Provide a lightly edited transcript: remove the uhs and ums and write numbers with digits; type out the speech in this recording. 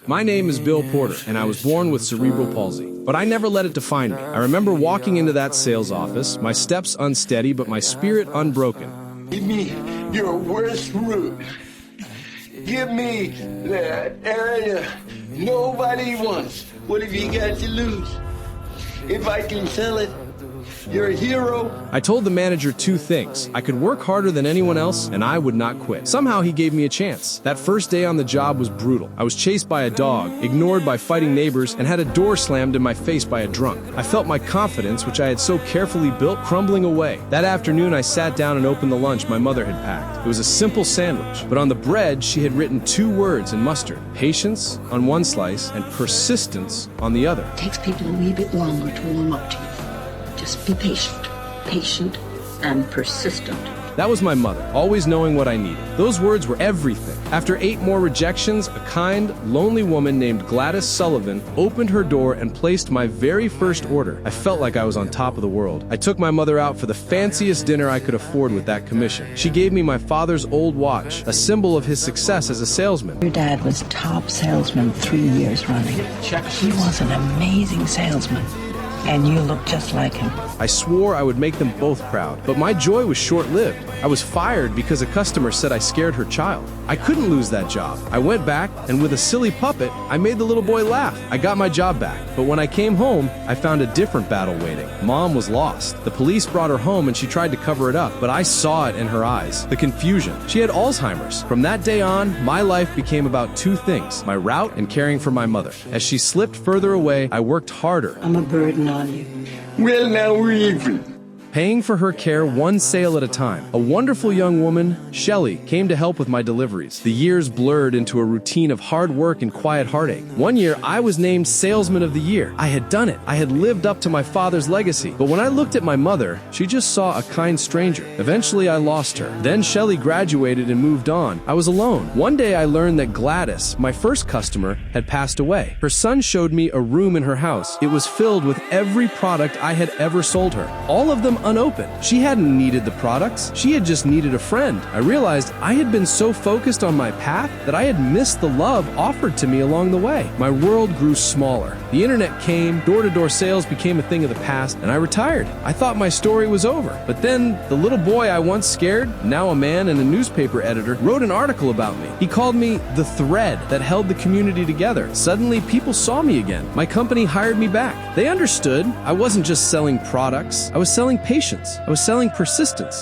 My name is Bill Porter, and I was born with cerebral palsy. But I never let it define me. I remember walking into that sales office, my steps unsteady, but my spirit unbroken. Give me your worst route. Give me that area nobody wants. What have you got to lose? If I can sell it, you're a hero. I told the manager two things. I could work harder than anyone else, and I would not quit. Somehow he gave me a chance. That first day on the job was brutal. I was chased by a dog, ignored by fighting neighbors, and had a door slammed in my face by a drunk. I felt my confidence, which I had so carefully built, crumbling away. That afternoon, I sat down and opened the lunch my mother had packed. It was a simple sandwich, but on the bread, she had written two words in mustard: patience on one slice and persistence on the other. It takes people a wee bit longer to warm up to you. Just be patient and persistent. That was my mother, always knowing what I needed. Those words were everything. After 8 more rejections, a kind, lonely woman named Gladys Sullivan opened her door and placed my very first order. I felt like I was on top of the world. I took my mother out for the fanciest dinner I could afford with that commission. She gave me my father's old watch, a symbol of his success as a salesman. Your dad was top salesman 3 years running. He was an amazing salesman. And you look just like him. I swore I would make them both proud, but my joy was short-lived. I was fired because a customer said I scared her child. I couldn't lose that job. I went back, and with a silly puppet, I made the little boy laugh. I got my job back, but when I came home, I found a different battle waiting. Mom was lost. The police brought her home, and she tried to cover it up, but I saw it in her eyes. The confusion. She had Alzheimer's. From that day on, my life became about two things: my route and caring for my mother. As she slipped further away, I worked harder. I'm a burden on you. Well, now we're even. Paying for her care one sale at a time. A wonderful young woman, Shelley, came to help with my deliveries. The years blurred into a routine of hard work and quiet heartache. One year, I was named Salesman of the Year. I had done it. I had lived up to my father's legacy. But when I looked at my mother, she just saw a kind stranger. Eventually, I lost her. Then Shelley graduated and moved on. I was alone. One day, I learned that Gladys, my first customer, had passed away. Her son showed me a room in her house. It was filled with every product I had ever sold her. All of them unopened. She hadn't needed the products. She had just needed a friend. I realized I had been so focused on my path that I had missed the love offered to me along the way. My world grew smaller. The internet came, door-to-door sales became a thing of the past, and I retired. I thought my story was over. But then, the little boy I once scared, now a man and a newspaper editor, wrote an article about me. He called me the thread that held the community together. Suddenly, people saw me again. My company hired me back. They understood I wasn't just selling products. I was selling patience. I was selling persistence.